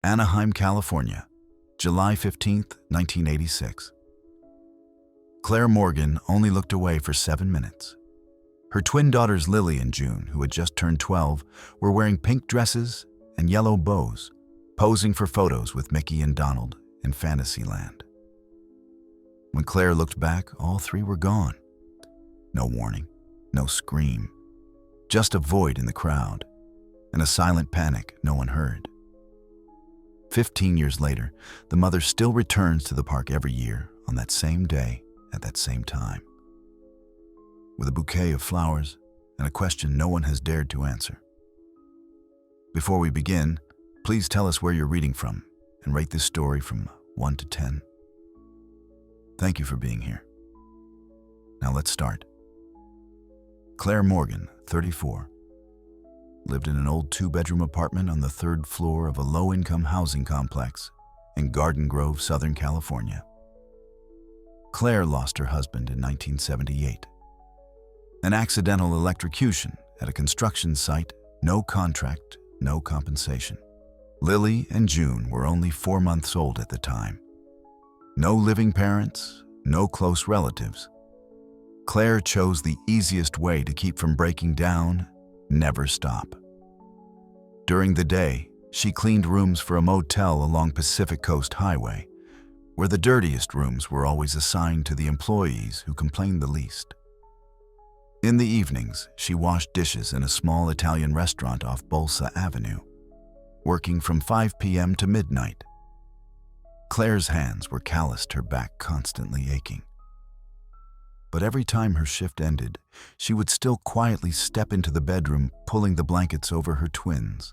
Anaheim, California, July 15th, 1986. Claire Morgan only looked away for 7 minutes. Her twin daughters Lily and June, who had just turned 12, were wearing pink dresses and yellow bows, posing for photos with Mickey and Donald in Fantasyland. When Claire looked back, all three were gone. No warning, no scream, just a void in the crowd, and a silent panic no one heard. 15 years later, the mother still returns to the park every year on that same day at that same time, with a bouquet of flowers and a question no one has dared to answer. Before we begin, please tell us where you're reading from and rate this story from 1 to 10. Thank you for being here. Now let's start. Claire Morgan, 34, lived in an old 2-bedroom apartment on the 3rd floor of a low-income housing complex in Garden Grove, Southern California. Claire lost her husband in 1978. An accidental electrocution at a construction site, no contract, no compensation. Lily and June were only 4 months old at the time. No living parents, no close relatives. Claire chose the easiest way to keep from breaking down: never stop. During the day, she cleaned rooms for a motel along Pacific Coast Highway, where the dirtiest rooms were always assigned to the employees who complained the least. In the evenings, she washed dishes in a small Italian restaurant off Bolsa Avenue, working from 5 p.m. to midnight. Claire's hands were calloused, her back constantly aching. But every time her shift ended, she would still quietly step into the bedroom, pulling the blankets over her twins.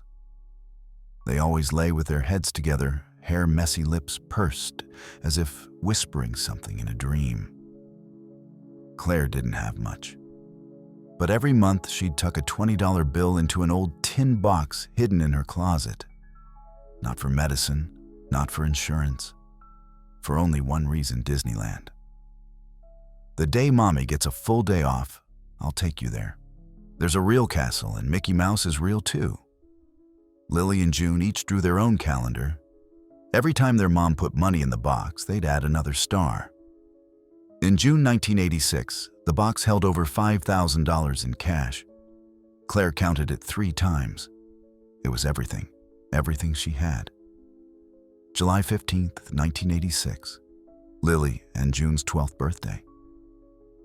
They always lay with their heads together, hair messy, lips pursed, as if whispering something in a dream. Claire didn't have much. But every month she'd tuck a $20 bill into an old tin box hidden in her closet. Not for medicine, not for insurance. For only one reason: Disneyland. The day Mommy gets a full day off, I'll take you there. There's a real castle, and Mickey Mouse is real too. Lily and June each drew their own calendar. Every time their mom put money in the box, they'd add another star. In June 1986, the box held over $5,000 in cash. Claire counted it 3 times. It was everything, everything she had. July 15th, 1986, Lily and June's 12th birthday.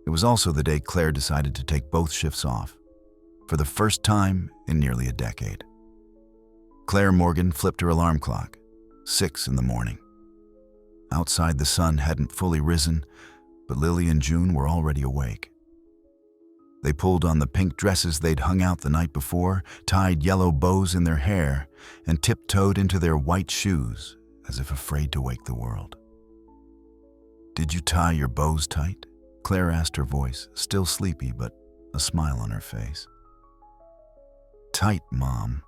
It was also the day Claire decided to take both shifts off, for the first time in nearly a decade. Claire Morgan flipped her alarm clock, 6 in the morning. Outside, the sun hadn't fully risen, but Lily and June were already awake. They pulled on the pink dresses they'd hung out the night before, tied yellow bows in their hair, and tiptoed into their white shoes, as if afraid to wake the world. "Did you tie your bows tight?" Claire asked, her voice still sleepy, but a smile on her face. "Tight, Mom."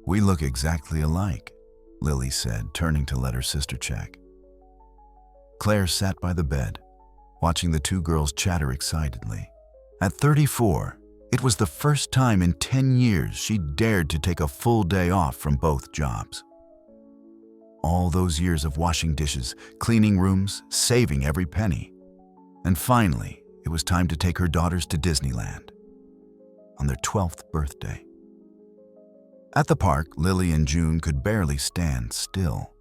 "We look exactly alike," Lily said, turning to let her sister check. Claire sat by the bed, watching the 2 girls chatter excitedly. At 34, it was the first time in 10 years she'd dared to take a full day off from both jobs. All those years of washing dishes, cleaning rooms, saving every penny. And finally, it was time to take her daughters to Disneyland on their 12th birthday. At the park, Lily and June could barely stand still.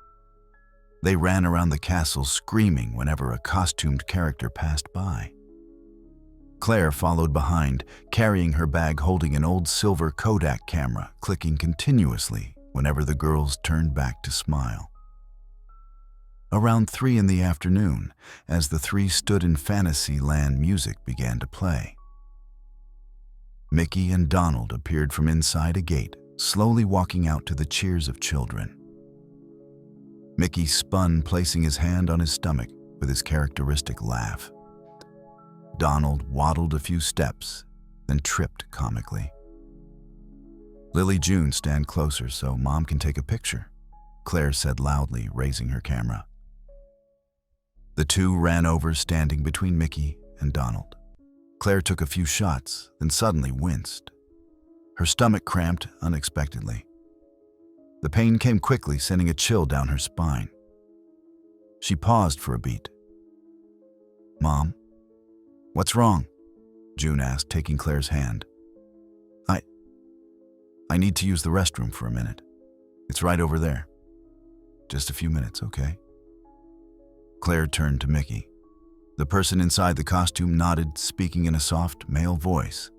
They ran around the castle screaming whenever a costumed character passed by. Claire followed behind, carrying her bag, holding an old silver Kodak camera, clicking continuously whenever the girls turned back to smile. Around 3 in the afternoon, as the 3 stood in Fantasyland, music began to play. Mickey and Donald appeared from inside a gate, slowly walking out to the cheers of children. Mickey spun, placing his hand on his stomach with his characteristic laugh. Donald waddled a few steps, then tripped comically. "Lily, June, stand closer so Mom can take a picture," Claire said loudly, raising her camera. The 2 ran over, standing between Mickey and Donald. Claire took a few shots, then suddenly winced. Her stomach cramped unexpectedly. The pain came quickly, sending a chill down her spine. She paused for a beat. "Mom, what's wrong?" June asked, taking Claire's hand. I need to use the restroom for a minute. It's right over there. Just a few minutes, okay?" Claire turned to Mickey. The person inside the costume nodded, speaking in a soft, male voice.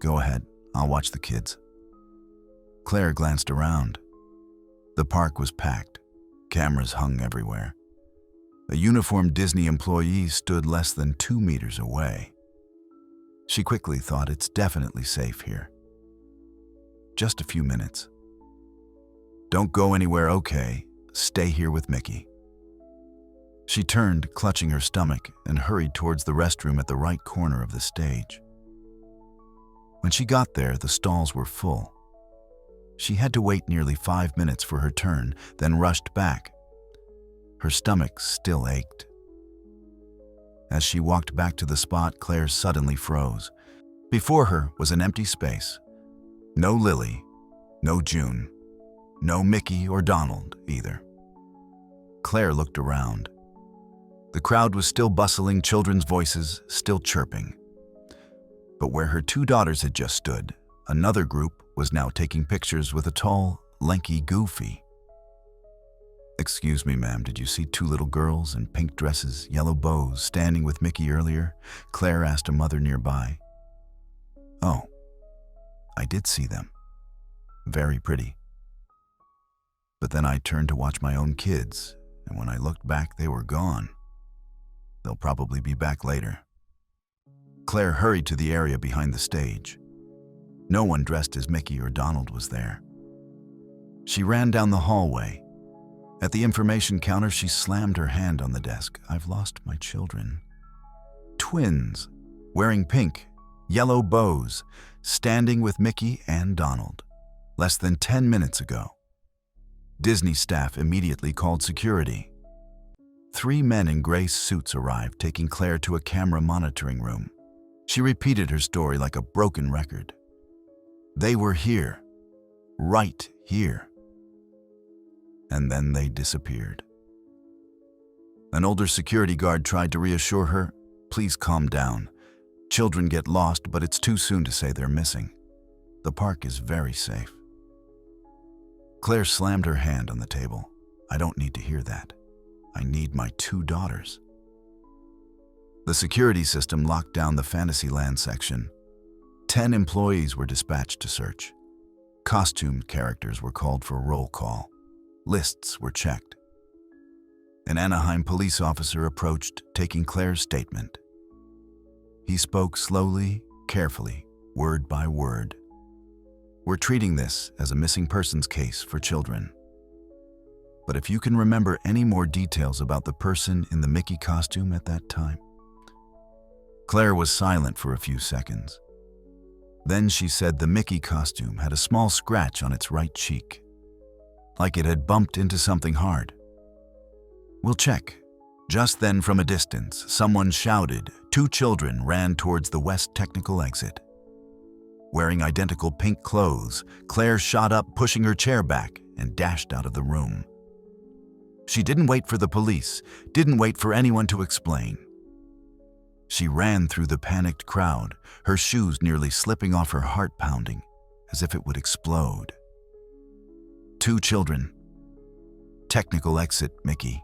"Go ahead, I'll watch the kids." Claire glanced around. The park was packed. Cameras hung everywhere. A uniformed Disney employee stood less than 2 meters away. She quickly thought, it's definitely safe here. Just a few minutes. "Don't go anywhere, okay? Stay here with Mickey." She turned, clutching her stomach, and hurried towards the restroom at the right corner of the stage. When she got there, the stalls were full. She had to wait nearly 5 minutes for her turn, then rushed back. Her stomach still ached. As she walked back to the spot, Claire suddenly froze. Before her was an empty space. No Lily, no June, no Mickey or Donald either. Claire looked around. The crowd was still bustling, children's voices still chirping. But where her 2 daughters had just stood, another group was now taking pictures with a tall, lanky Goofy. "Excuse me, ma'am, did you see 2 little girls in pink dresses, yellow bows, standing with Mickey earlier?" Claire asked a mother nearby. "Oh, I did see them. Very pretty. But then I turned to watch my own kids, and when I looked back, they were gone. They'll probably be back later." Claire hurried to the area behind the stage. No one dressed as Mickey or Donald was there. She ran down the hallway. At the information counter, she slammed her hand on the desk. "I've lost my children." Twins, wearing pink, yellow bows, standing with Mickey and Donald. Less than 10 minutes ago. Disney staff immediately called security. 3 men in gray suits arrived, taking Claire to a camera monitoring room. She repeated her story like a broken record. They were here. Right here. And then they disappeared. An older security guard tried to reassure her, "Please calm down. Children get lost, but it's too soon to say they're missing. The park is very safe." Claire slammed her hand on the table. "I don't need to hear that. I need my 2 daughters." The security system locked down the Fantasyland section. 10 employees were dispatched to search. Costumed characters were called for roll call. Lists were checked. An Anaheim police officer approached, taking Claire's statement. He spoke slowly, carefully, word by word. "We're treating this as a missing persons case for children. But if you can remember any more details about the person in the Mickey costume at that time." Claire was silent for a few seconds. Then she said the Mickey costume had a small scratch on its right cheek, like it had bumped into something hard. "We'll check." Just then, from a distance, someone shouted. 2 children ran towards the west technical exit. Wearing identical pink clothes, Claire shot up, pushing her chair back, and dashed out of the room. She didn't wait for the police, didn't wait for anyone to explain. She ran through the panicked crowd, her shoes nearly slipping off, her heart pounding, as if it would explode. 2 children. Technical exit, Mickey.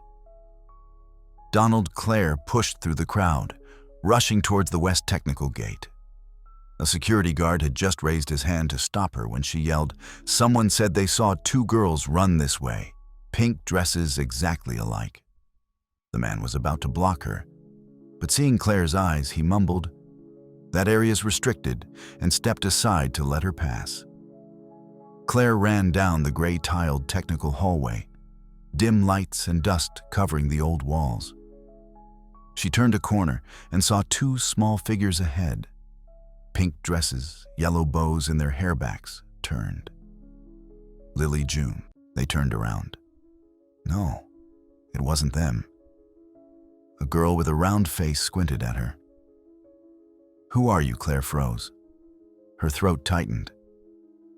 Donald. Claire pushed through the crowd, rushing towards the west technical gate. A security guard had just raised his hand to stop her when she yelled, "Someone said they saw 2 girls run this way, pink dresses exactly alike." The man was about to block her, but seeing Claire's eyes, he mumbled, "That area's restricted," and stepped aside to let her pass. Claire ran down the gray tiled technical hallway, dim lights and dust covering the old walls. She turned a corner and saw 2 small figures ahead. Pink dresses, yellow bows in their hairbacks, turned. Lily, June. They turned around. No, it wasn't them. A girl with a round face squinted at her. "Who are you?" Claire froze. Her throat tightened.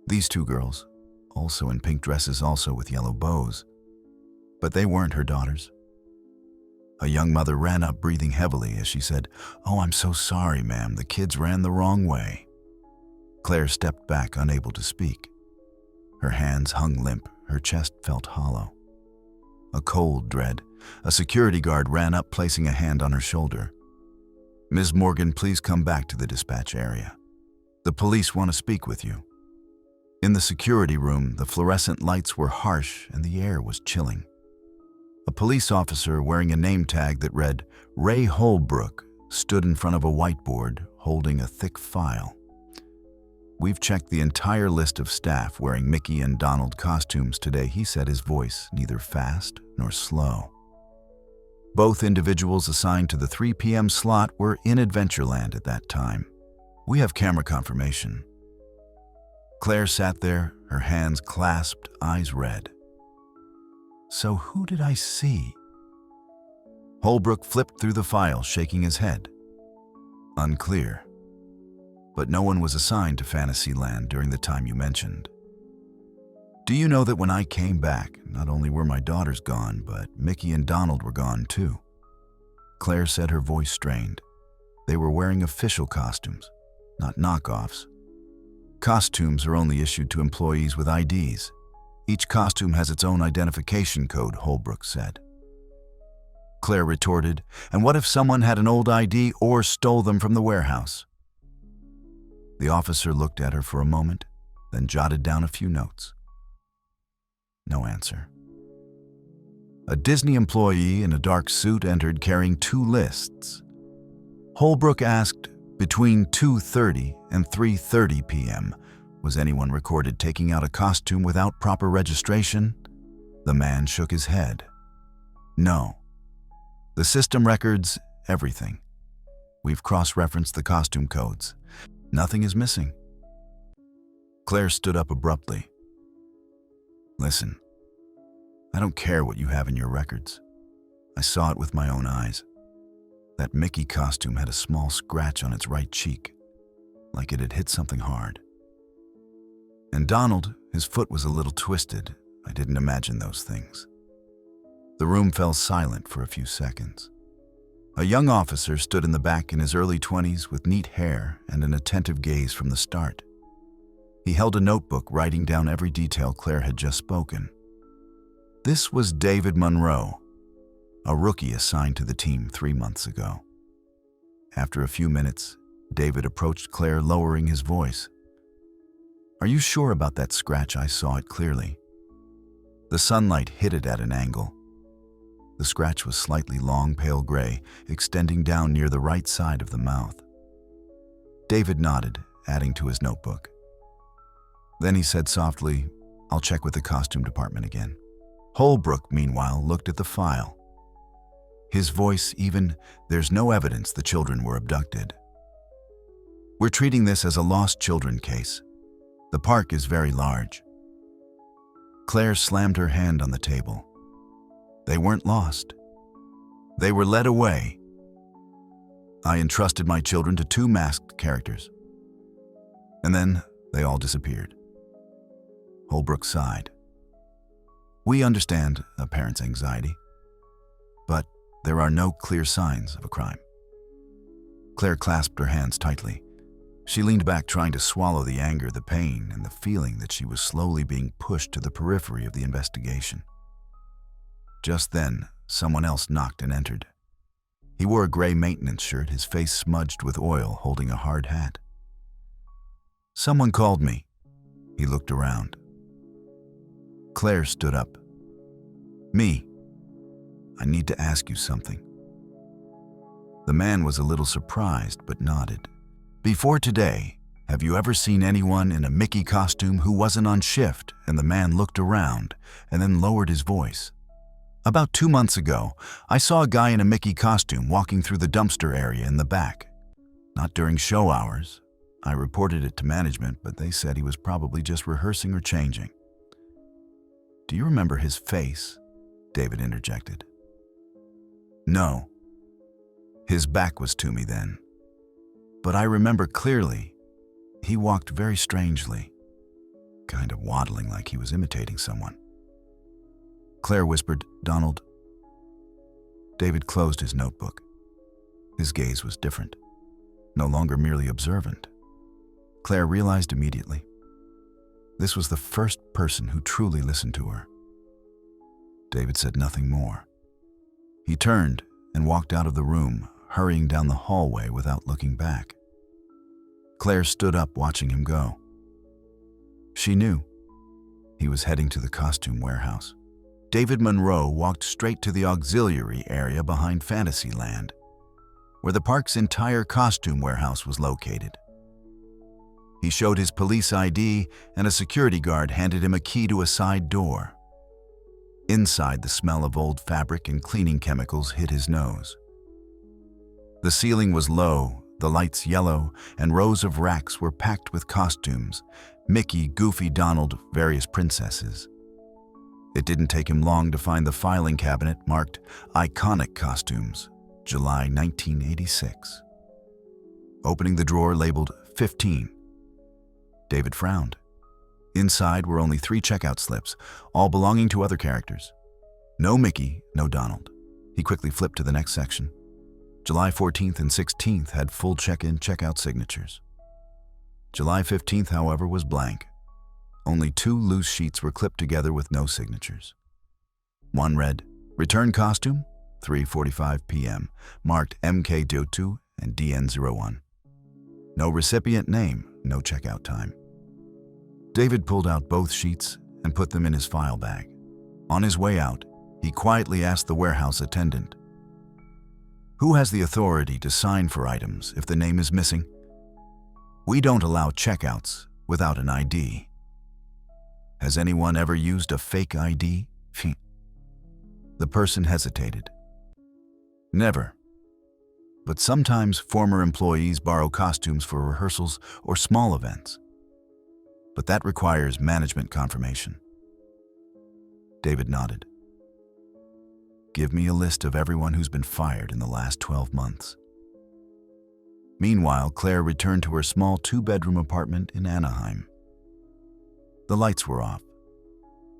"These 2 girls, also in pink dresses, also with yellow bows. But they weren't her daughters. A young mother ran up breathing heavily as she said, "Oh, I'm so sorry, ma'am. The kids ran the wrong way." Claire stepped back, unable to speak. Her hands hung limp, her chest felt hollow. A cold dread. A security guard ran up, placing a hand on her shoulder. "Ms. Morgan, please come back to the dispatch area. The police want to speak with you." In the security room, the fluorescent lights were harsh and the air was chilling. A police officer wearing a name tag that read Ray Holbrook stood in front of a whiteboard holding a thick file. "We've checked the entire list of staff wearing Mickey and Donald costumes today," he said, his voice neither fast nor slow. "Both individuals assigned to the 3 p.m. slot were in Adventureland at that time. We have camera confirmation." Claire sat there, her hands clasped, eyes red. So who did I see? Holbrook flipped through the file, shaking his head. Unclear. But no one was assigned to Fantasyland during the time you mentioned. Do you know that when I came back, not only were my daughters gone, but Mickey and Donald were gone too? Claire said, her voice strained. They were wearing official costumes, not knockoffs. Costumes are only issued to employees with IDs. Each costume has its own identification code, Holbrook said. Claire retorted, and what if someone had an old ID or stole them from the warehouse? The officer looked at her for a moment, then jotted down a few notes. No answer. A Disney employee in a dark suit entered carrying 2 lists. Holbrook asked, between 2:30 and 3:30 p.m., was anyone recorded taking out a costume without proper registration? The man shook his head. No. The system records everything. We've cross-referenced the costume codes. Nothing is missing. Claire stood up abruptly. Listen, I don't care what you have in your records. I saw it with my own eyes. That Mickey costume had a small scratch on its right cheek, like it had hit something hard. And Donald, his foot was a little twisted. I didn't imagine those things. The room fell silent for a few seconds. A young officer stood in the back in his early 20s with neat hair and an attentive gaze from the start. He held a notebook, writing down every detail Claire had just spoken. This was David Monroe, a rookie assigned to the team 3 months ago. After a few minutes, David approached Claire, lowering his voice. Are you sure about that scratch? I saw it clearly. The sunlight hit it at an angle. The scratch was slightly long, pale gray, extending down near the right side of the mouth. David nodded, adding to his notebook. Then he said softly, I'll check with the costume department again. Holbrook, meanwhile, looked at the file. His voice even, there's no evidence the children were abducted. We're treating this as a lost children case. The park is very large. Claire slammed her hand on the table. They weren't lost. They were led away. I entrusted my children to 2 masked characters. And then they all disappeared. Holbrook sighed. We understand a parent's anxiety, but there are no clear signs of a crime. Claire clasped her hands tightly. She leaned back, trying to swallow the anger, the pain, and the feeling that she was slowly being pushed to the periphery of the investigation. Just then, someone else knocked and entered. He wore a gray maintenance shirt, his face smudged with oil, holding a hard hat. Someone called me. He looked around. Claire stood up. Me. I need to ask you something. The man was a little surprised, but nodded. Before today, have you ever seen anyone in a Mickey costume who wasn't on shift? And the man looked around and then lowered his voice. About 2 months ago, I saw a guy in a Mickey costume walking through the dumpster area in the back. Not during show hours. I reported it to management, but they said he was probably just rehearsing or changing. Do you remember his face? David interjected. No. His back was to me then. But I remember clearly, he walked very strangely. kind of waddling like he was imitating someone. Claire whispered, "Donald." David closed his notebook. His gaze was different, no longer merely observant. Claire realized immediately. This was the first person who truly listened to her. David said nothing more. He turned and walked out of the room, hurrying down the hallway without looking back. Claire stood up, watching him go. She knew he was heading to the costume warehouse. David Monroe walked straight to the auxiliary area behind Fantasyland, where the park's entire costume warehouse was located. He showed his police ID, and a security guard handed him a key to a side door. Inside, the smell of old fabric and cleaning chemicals hit his nose. The ceiling was low, the lights yellow, and rows of racks were packed with costumes: Mickey, Goofy, Donald, various princesses. It didn't take him long to find the filing cabinet marked "Iconic Costumes, July 1986. Opening the drawer labeled 15, David frowned. Inside were only 3 checkout slips, all belonging to other characters. No Mickey, no Donald. He quickly flipped to the next section. July 14th and 16th had full check-in, check-out signatures. July 15th, however, was blank. Only 2 loose sheets were clipped together with no signatures. One read, "Return costume, 3:45 p.m., marked MK02 and DN01. No recipient name, no checkout time." David pulled out both sheets and put them in his file bag. On his way out, he quietly asked the warehouse attendant, "Who has the authority to sign for items if the name is missing? We don't allow checkouts without an ID. Has anyone ever used a fake ID?" The person hesitated. "Never. But sometimes former employees borrow costumes for rehearsals or small events. But that requires management confirmation." David nodded. "Give me a list of everyone who's been fired in the last 12 months. Meanwhile, Claire returned to her small 2-bedroom apartment in Anaheim. The lights were off.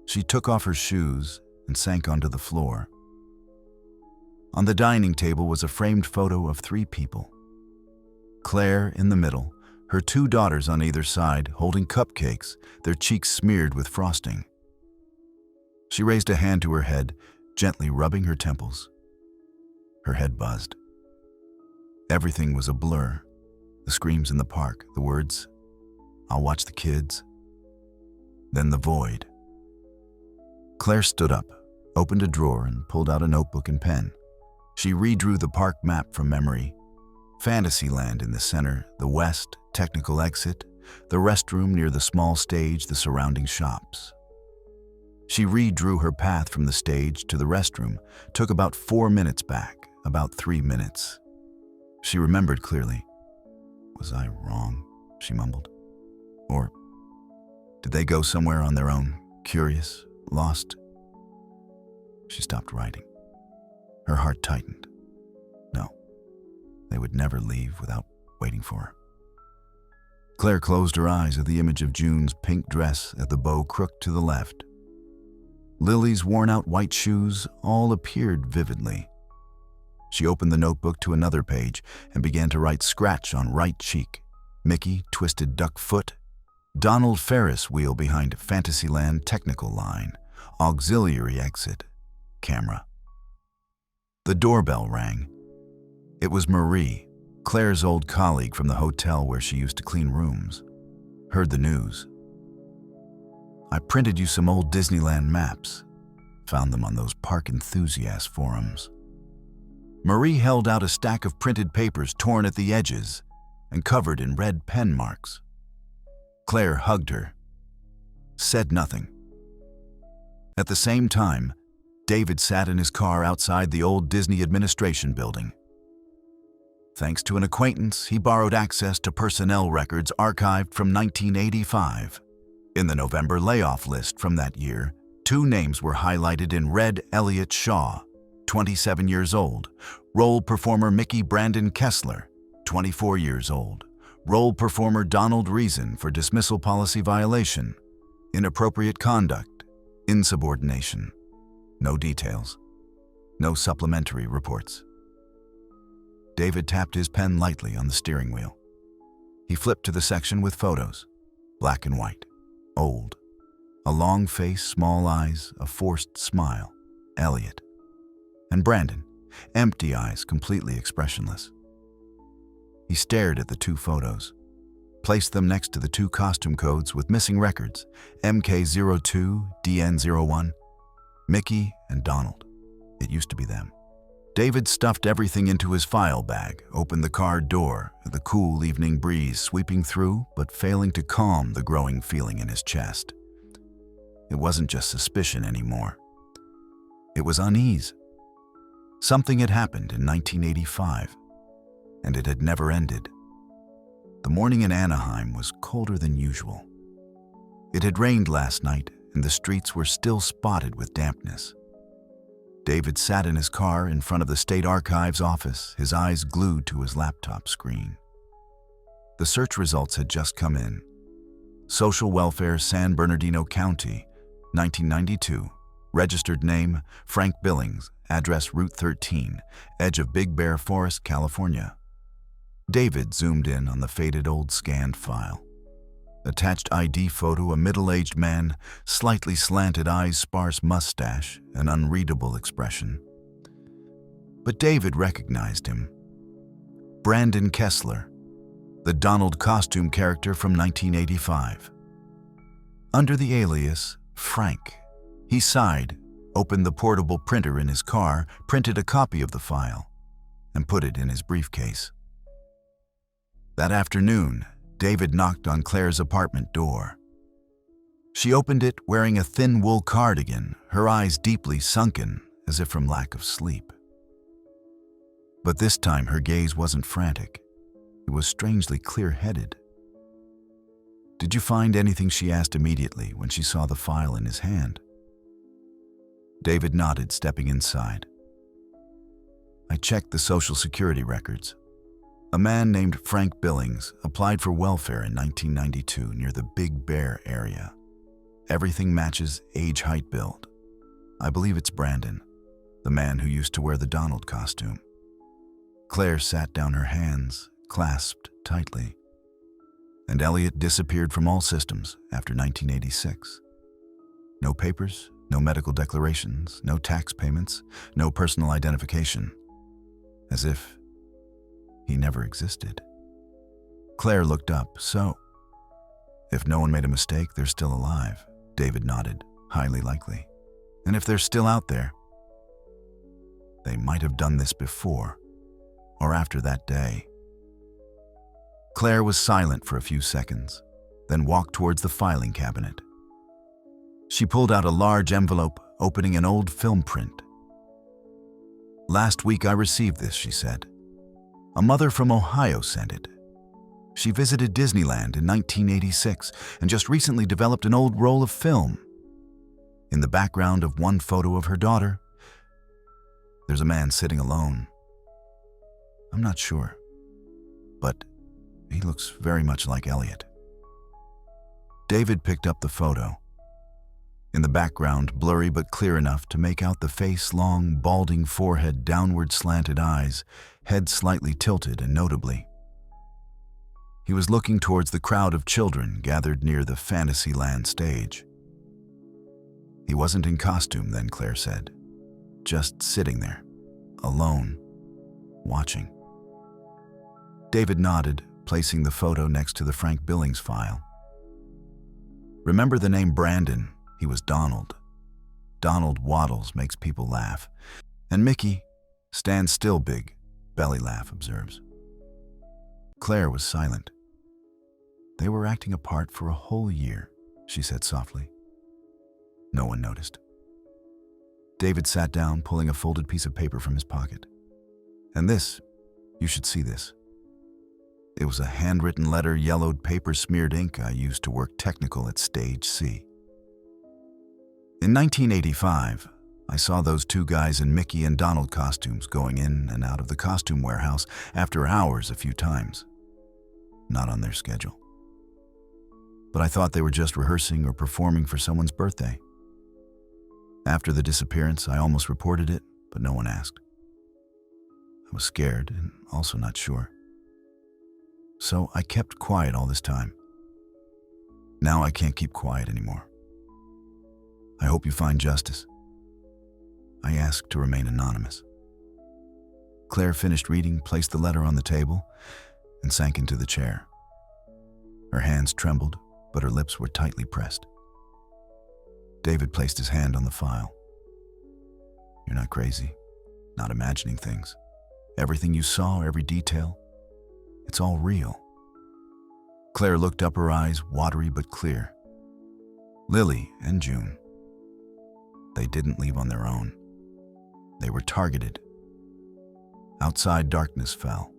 She took off her shoes and sank onto the floor. On the dining table was a framed photo of 3 people. Claire in the middle, her 2 daughters on either side holding cupcakes, their cheeks smeared with frosting. She raised a hand to her head, gently rubbing her temples. Her head buzzed. Everything was a blur. The screams in the park, the words, "I'll watch the kids." Then the void. Claire stood up, opened a drawer, and pulled out a notebook and pen. She redrew the park map from memory. Fantasyland in the center, the west, technical exit, the restroom near the small stage, the surrounding shops. She redrew her path from the stage to the restroom, took about 4 minutes back, about 3 minutes. She remembered clearly. "Was I wrong?" she mumbled. "Or did they go somewhere on their own, curious, lost?" She stopped writing. Her heart tightened. No, they would never leave without waiting for her. Claire closed her eyes at the image of June's pink dress at the bow crook to the left. Lily's worn-out white shoes all appeared vividly. She opened the notebook to another page and began to write scratch on right cheek. Mickey, twisted duck foot. Donald, Ferris wheel behind Fantasyland technical line. Auxiliary exit. Camera. The doorbell rang. It was Marie, Claire's old colleague from the hotel where she used to clean rooms. Heard the news. "I printed you some old Disneyland maps. Found them on those park enthusiast forums." Marie held out a stack of printed papers torn at the edges and covered in red pen marks. Claire hugged her, said nothing. At the same time, David sat in his car outside the old Disney administration building. Thanks to an acquaintance, he borrowed access to personnel records archived from 1985. In the November layoff list from that year, 2 names were highlighted in red: Elliot Shaw, 27 years old, role performer Mickey Brandon Kessler, 24 years old, role performer Donald Reason for dismissal policy violation, Inappropriate conduct, insubordination. No details. No supplementary reports. David tapped his pen lightly on the steering wheel. He flipped to the section with photos. Black and white. Old. A long face, small eyes, a forced smile. Elliot. And Brandon. Empty eyes, completely expressionless. He stared at the two photos, placed them next to the two costume codes with missing records, MK02, DN01, Mickey and Donald. It used to be them. David stuffed everything into his file bag, opened the car door, the cool evening breeze sweeping through, but failing to calm the growing feeling in his chest. It wasn't just suspicion anymore. It was unease. Something had happened in 1985, and it had never ended. The morning in Anaheim was colder than usual. It had rained last night, and the streets were still spotted with dampness. David sat in his car in front of the State Archives office, his eyes glued to his laptop screen. The search results had just come in. Social Welfare, San Bernardino County, 1992. Registered name, Frank Billings. Address, Route 13, edge of Big Bear Forest, California. David zoomed in on the faded old scanned file. Attached ID photo, a middle-aged man, slightly slanted eyes, sparse mustache, an unreadable expression. But David recognized him. Brandon Kessler, the Donald costume character from 1985. Under the alias Frank, he sighed, opened the portable printer in his car, printed a copy of the file, and put it in his briefcase. That afternoon, David knocked on Claire's apartment door. She opened it wearing a thin wool cardigan, her eyes deeply sunken, as if from lack of sleep. But this time her gaze wasn't frantic. It was strangely clear-headed. "Did you find anything?" she asked immediately when she saw the file in his hand. David nodded, stepping inside. "I checked the Social Security records. A man named Frank Billings applied for welfare in 1992 near the Big Bear area. Everything matches age, height, build. I believe it's Brandon, the man who used to wear the Donald costume." Claire sat down, her hands clasped tightly. And Elliot disappeared from all systems after 1986. No papers, no medical declarations, no tax payments, no personal identification. As if he never existed. Claire looked up. "So, if no one made a mistake, they're still alive." David nodded. "Highly likely. And if they're still out there, they might have done this before or after that day." Claire was silent for a few seconds, then walked towards the filing cabinet. She pulled out a large envelope, opening an old film print. "Last week I received this," she said. "A mother from Ohio sent it. She visited Disneyland in 1986 and just recently developed an old roll of film. In the background of one photo of her daughter, there's a man sitting alone. I'm not sure, but he looks very much like Elliot." David picked up the photo. In the background, blurry but clear enough to make out the face, long, balding forehead, downward slanted eyes, head slightly tilted and notably. He was looking towards the crowd of children gathered near the Fantasyland stage. He wasn't in costume then, Claire said. Just sitting there, alone, watching. David nodded, placing the photo next to the Frank Billings file. "Remember the name Brandon? He was Donald. Donald waddles, makes people laugh. And Mickey stands still big, belly laugh, observes." Claire was silent. "They were acting a part for a whole year," she said softly. No one noticed. David sat down, pulling a folded piece of paper from his pocket. "And this, you should see this." It was a handwritten letter, yellowed paper-smeared ink I used to work technical at Stage C. "In 1985, I saw those two guys in Mickey and Donald costumes going in and out of the costume warehouse after hours a few times. Not on their schedule. but I thought they were just rehearsing or performing for someone's birthday. After the disappearance, I almost reported it, but no one asked. I was scared and also not sure. So I kept quiet all this time. Now I can't keep quiet anymore. I hope you find justice. I asked to remain anonymous. Claire finished reading, placed the letter on the table, and sank into the chair. Her hands trembled, but her lips were tightly pressed. David placed his hand on the file. You're not crazy, not imagining things. Everything you saw, every detail, it's all real. Claire looked up, her eyes watery but clear. Lily and June. They didn't leave on their own. They were targeted. Outside, darkness fell.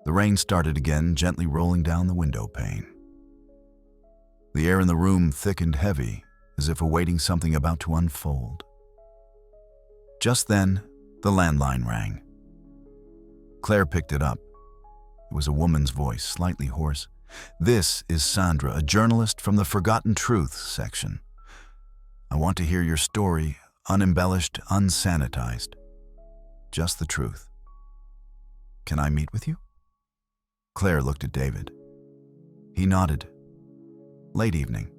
The rain started again, gently rolling down the window pane. The air in the room thick and heavy, as if awaiting something about to unfold. Just then, the landline rang. Claire picked it up. It was a woman's voice, slightly hoarse. This is Sandra, a journalist from the Forgotten Truth section. I want to hear your story, unembellished, unsanitized. Just the truth. Can I meet with you? Claire looked at David. He nodded. Late evening.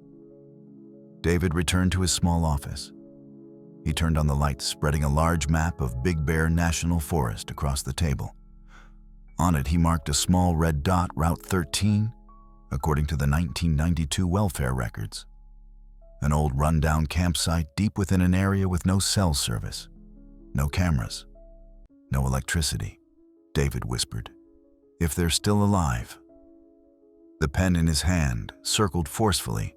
David returned to his small office. He turned on the lights, spreading a large map of Big Bear National Forest across the table. On it, he marked a small red dot, Route 13, according to the 1992 welfare records. An old rundown campsite deep within an area with no cell service, no cameras, no electricity. David whispered, "If they're still alive." The pen in his hand circled forcefully,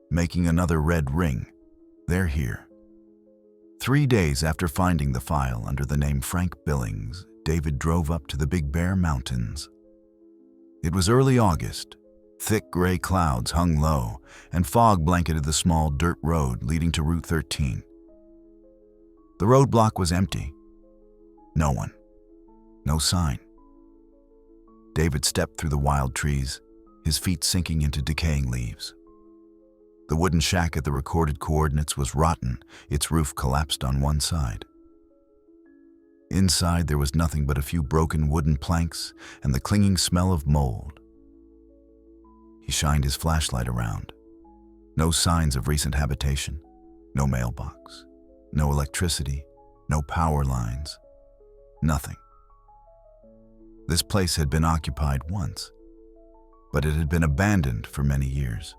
making another red ring. They're here. 3 days after finding the file under the name Frank Billings, David drove up to the Big Bear Mountains. It was early August. Thick gray clouds hung low, and fog blanketed the small dirt road leading to Route 13. The roadblock was empty. No one. No sign. David stepped through the wild trees, his feet sinking into decaying leaves. The wooden shack at the recorded coordinates was rotten, its roof collapsed on one side. Inside, there was nothing but a few broken wooden planks and the clinging smell of mold. He shined his flashlight around. No signs of recent habitation, no mailbox, no electricity, no power lines, nothing. This place had been occupied once, but it had been abandoned for many years.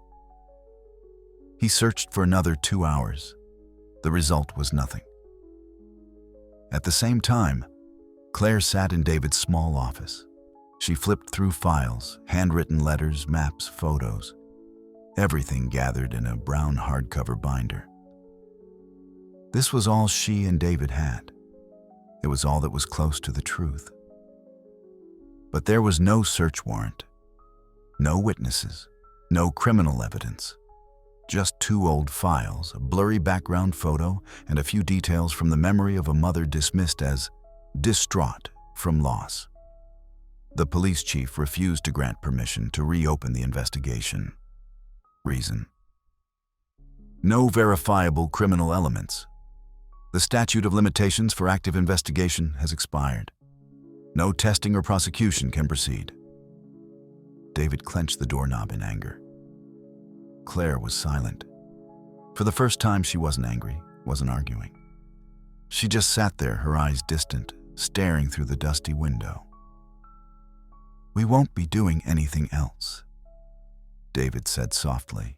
He searched for another 2 hours. The result was nothing. At the same time, Claire sat in David's small office. She flipped through files, handwritten letters, maps, photos, everything gathered in a brown hardcover binder. This was all she and David had. It was all that was close to the truth. But there was no search warrant, no witnesses, no criminal evidence. Just 2 old files, a blurry background photo, and a few details from the memory of a mother dismissed as distraught from loss. The police chief refused to grant permission to reopen the investigation. Reason: no verifiable criminal elements. The statute of limitations for active investigation has expired. No testing or prosecution can proceed. David clenched the doorknob in anger. Claire was silent. For the first time, she wasn't angry, wasn't arguing. She just sat there, her eyes distant, staring through the dusty window. "We won't be doing anything else," David said softly.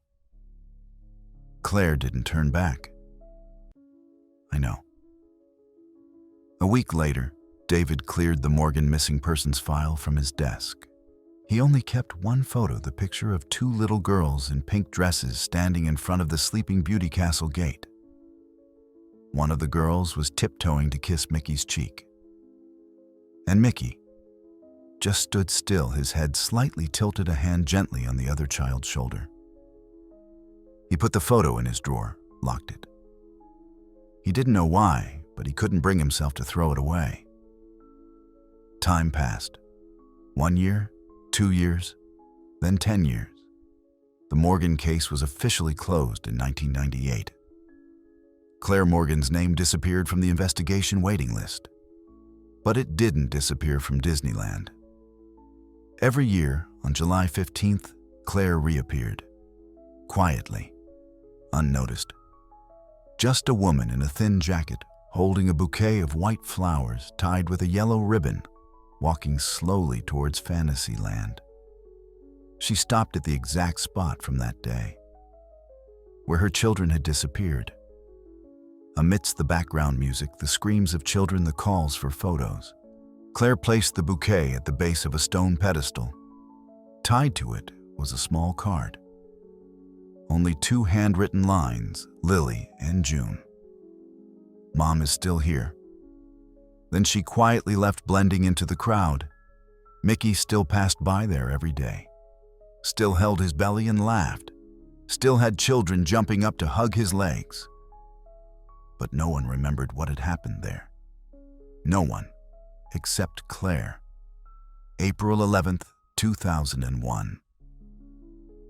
Claire didn't turn back. "I know." A week later, David cleared the Morgan missing persons file from his desk. He only kept one photo, the picture of 2 little girls in pink dresses standing in front of the Sleeping Beauty Castle gate. One of the girls was tiptoeing to kiss Mickey's cheek. And Mickey just stood still, his head slightly tilted, a hand gently on the other child's shoulder. He put the photo in his drawer, locked it. He didn't know why, but he couldn't bring himself to throw it away. Time passed. 1 year, 2 years, then 10 years. The Morgan case was officially closed in 1998. Claire Morgan's name disappeared from the investigation waiting list. But it didn't disappear from Disneyland. Every year, on July 15th, Claire reappeared. Quietly, unnoticed. Just a woman in a thin jacket, holding a bouquet of white flowers tied with a yellow ribbon, walking slowly towards Fantasyland. She stopped at the exact spot from that day, where her children had disappeared. Amidst the background music, the screams of children, the calls for photos, Claire placed the bouquet at the base of a stone pedestal. Tied to it was a small card. Only 2 handwritten lines, Lily and June. Mom is still here. Then she quietly left, blending into the crowd. Mickey still passed by there every day. Still held his belly and laughed. Still had children jumping up to hug his legs. But no one remembered what had happened there. No one, except Claire. April 11th, 2001.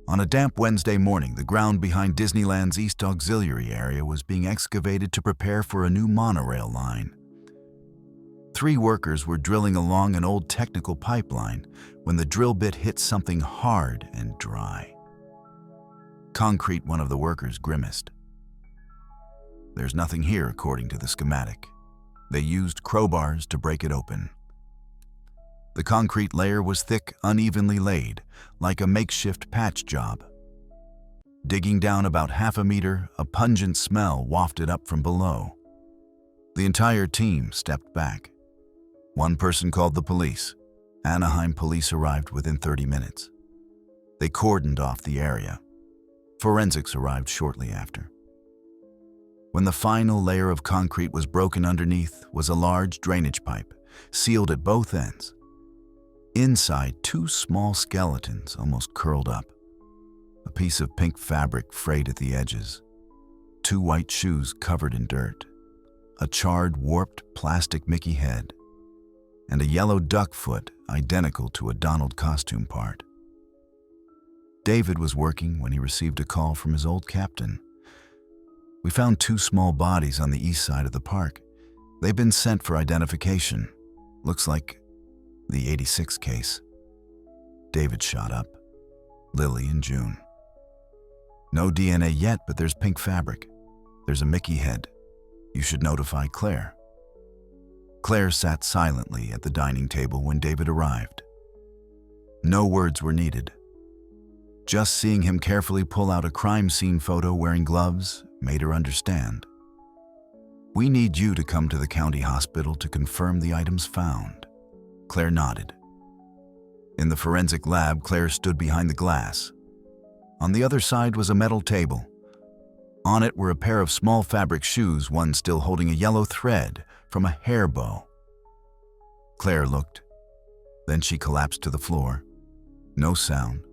On a damp Wednesday morning, the ground behind Disneyland's East Auxiliary area was being excavated to prepare for a new monorail line. 3 workers were drilling along an old technical pipeline when the drill bit hit something hard and dry. Concrete, one of the workers grimaced. There's nothing here, according to the schematic. They used crowbars to break it open. The concrete layer was thick, unevenly laid, like a makeshift patch job. Digging down about half a meter, a pungent smell wafted up from below. The entire team stepped back. One person called the police. Anaheim police arrived within 30 minutes. They cordoned off the area. Forensics arrived shortly after. When the final layer of concrete was broken, underneath was a large drainage pipe, sealed at both ends. Inside, 2 small skeletons almost curled up. A piece of pink fabric frayed at the edges. 2 white shoes covered in dirt. A charred, warped plastic Mickey head. And a yellow duck foot identical to a Donald costume part. David was working when he received a call from his old captain. We found 2 small bodies on the east side of the park. They've been sent for identification. Looks like the 86 case. David shot up. Lily and June. No DNA yet, but there's pink fabric. There's a Mickey head. You should notify Claire. Claire sat silently at the dining table when David arrived. No words were needed. Just seeing him carefully pull out a crime scene photo wearing gloves made her understand. We need you to come to the county hospital to confirm the items found. Claire nodded. In the forensic lab, Claire stood behind the glass. On the other side was a metal table. On it were a pair of small fabric shoes, one still holding a yellow thread from a hair bow. Claire looked. Then she collapsed to the floor. No sound,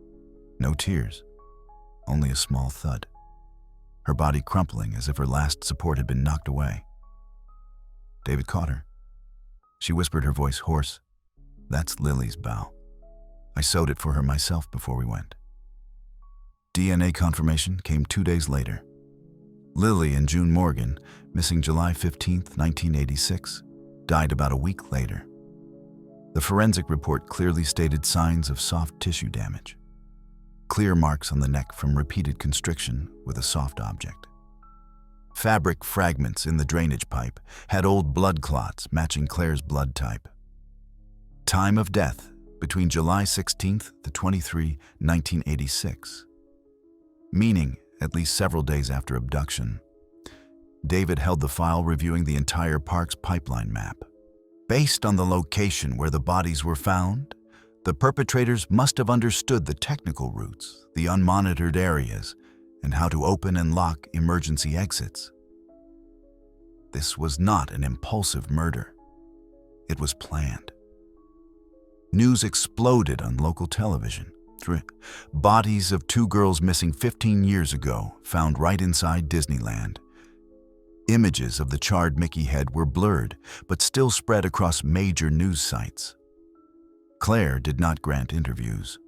no tears, only a small thud. Her body crumpling as if her last support had been knocked away. David caught her. She whispered, her voice hoarse. That's Lily's bow. I sewed it for her myself before we went. DNA confirmation came 2 days later. Lily and June Morgan, missing July 15, 1986, died about a week later. The forensic report clearly stated signs of soft tissue damage. Clear marks on the neck from repeated constriction with a soft object. Fabric fragments in the drainage pipe had old blood clots matching Claire's blood type. Time of death, between July 16 to 23, 1986. Meaning, at least several days after abduction. David held the file reviewing the entire park's pipeline map. Based on the location where the bodies were found, the perpetrators must have understood the technical routes, the unmonitored areas, and how to open and lock emergency exits. This was not an impulsive murder. It was planned. News exploded on local television. Bodies of 2 girls missing 15 years ago found right inside Disneyland. Images of the charred Mickey head were blurred, but still spread across major news sites. Claire did not grant interviews.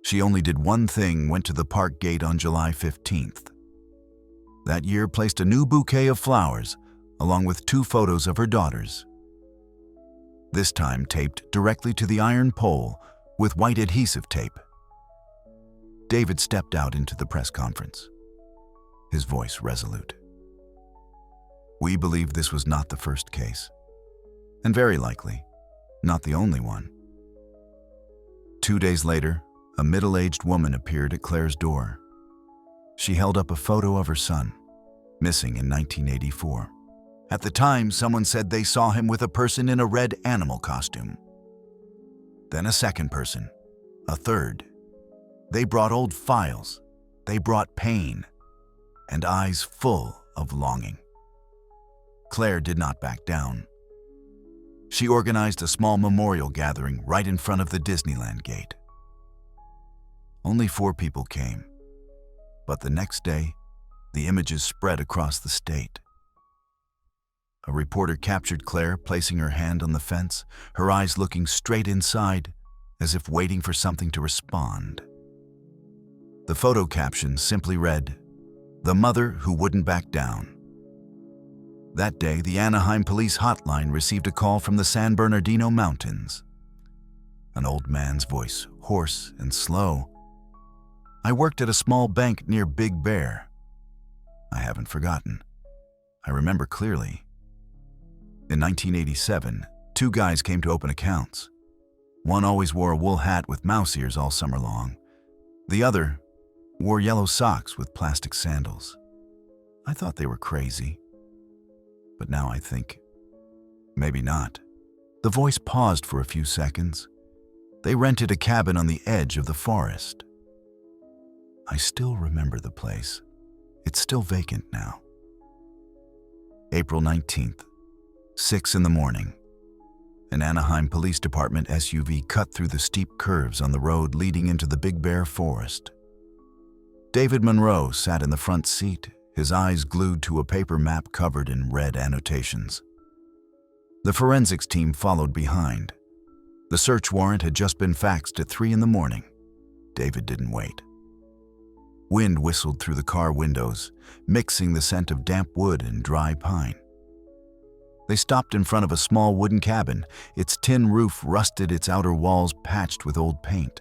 She only did one thing, went to the park gate on July 15th. That year placed a new bouquet of flowers, along with 2 photos of her daughters. This time taped directly to the iron pole with white adhesive tape. David stepped out into the press conference, his voice resolute. We believe this was not the first case, and very likely not the only one. 2 days later, a middle-aged woman appeared at Claire's door. She held up a photo of her son, missing in 1984. At the time, someone said they saw him with a person in a red animal costume. Then a second person, a third. They brought old files, they brought pain, and eyes full of longing. Claire did not back down. She organized a small memorial gathering right in front of the Disneyland gate. Only 4 people came, but the next day, the images spread across the state. A reporter captured Claire placing her hand on the fence, her eyes looking straight inside, as if waiting for something to respond. The photo caption simply read, "The mother who wouldn't back down." That day, the Anaheim police hotline received a call from the San Bernardino Mountains. An old man's voice, hoarse and slow. "I worked at a small bank near Big Bear. I haven't forgotten. I remember clearly. In 1987, 2 guys came to open accounts. One always wore a wool hat with mouse ears all summer long. The other wore yellow socks with plastic sandals. I thought they were crazy. But now I think, maybe not." The voice paused for a few seconds. "They rented a cabin on the edge of the forest. I still remember the place. It's still vacant now." April 19th, 6 in the morning. An Anaheim Police Department SUV cut through the steep curves on the road leading into the Big Bear Forest. David Monroe sat in the front seat, his eyes glued to a paper map covered in red annotations. The forensics team followed behind. The search warrant had just been faxed at 3 in the morning. David didn't wait. Wind whistled through the car windows, mixing the scent of damp wood and dry pine. They stopped in front of a small wooden cabin, its tin roof rusted, its outer walls patched with old paint.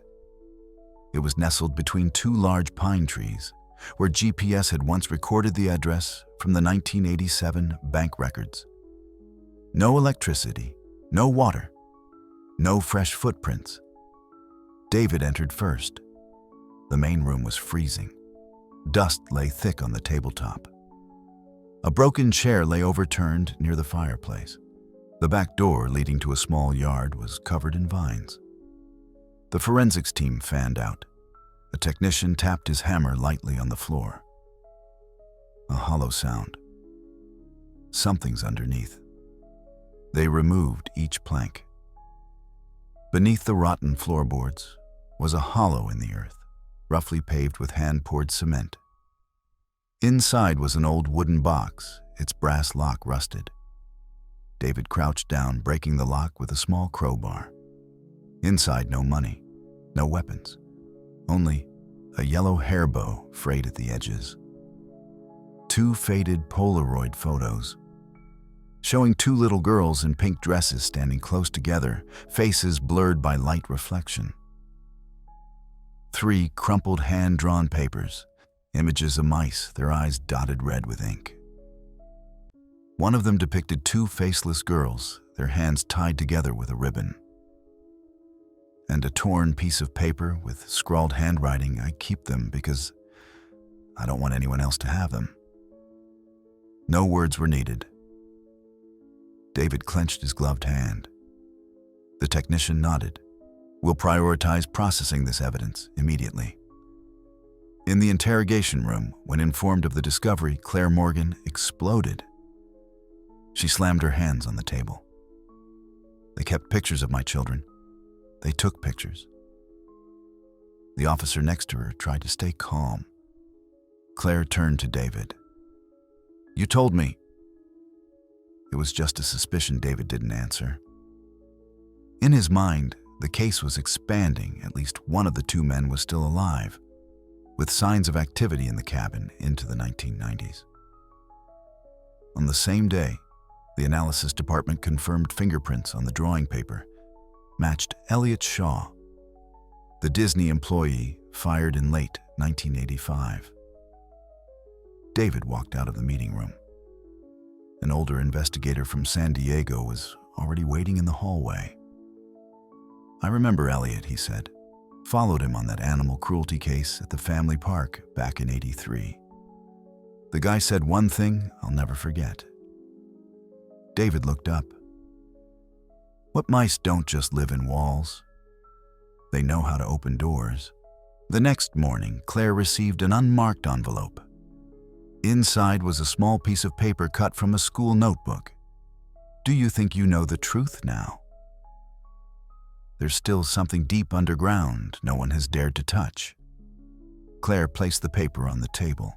It was nestled between 2 large pine trees, where GPS had once recorded the address from the 1987 bank records. No electricity, no water, no fresh footprints. David entered first. The main room was freezing. Dust lay thick on the tabletop. A broken chair lay overturned near the fireplace. The back door leading to a small yard was covered in vines. The forensics team fanned out. A technician tapped his hammer lightly on the floor. A hollow sound. Something's underneath. They removed each plank. Beneath the rotten floorboards was a hollow in the earth, roughly paved with hand-poured cement. Inside was an old wooden box, its brass lock rusted. David crouched down, breaking the lock with a small crowbar. Inside, no money, no weapons, only a yellow hair bow frayed at the edges. 2 faded Polaroid photos, showing 2 little girls in pink dresses standing close together, faces blurred by light reflection. 3 crumpled hand-drawn papers, images of mice, their eyes dotted red with ink. One of them depicted 2 faceless girls, their hands tied together with a ribbon. And a torn piece of paper with scrawled handwriting. "I keep them because I don't want anyone else to have them." No words were needed. David clenched his gloved hand. The technician nodded. "We'll prioritize processing this evidence immediately." In the interrogation room, when informed of the discovery, Claire Morgan exploded. She slammed her hands on the table. "They kept pictures of my children. They took pictures." The officer next to her tried to stay calm. Claire turned to David. "You told me." It was just a suspicion. David didn't answer. In his mind, The case was expanding. At least one of the two men was still alive, with signs of activity in the cabin into the 1990s. On the same day, the analysis department confirmed fingerprints on the drawing paper matched Elliot Shaw, the Disney employee fired in late 1985. David walked out of the meeting room. An older investigator from San Diego was already waiting in the hallway. "I remember Elliot," he said. "Followed him on that animal cruelty case at the family park back in '83. The guy said one thing I'll never forget." David looked up. What mice don't just live in walls? They know how to open doors. The next morning, Claire received an unmarked envelope. Inside was a small piece of paper cut from a school notebook. "Do you think you know the truth now? There's still something deep underground no one has dared to touch." Claire placed the paper on the table.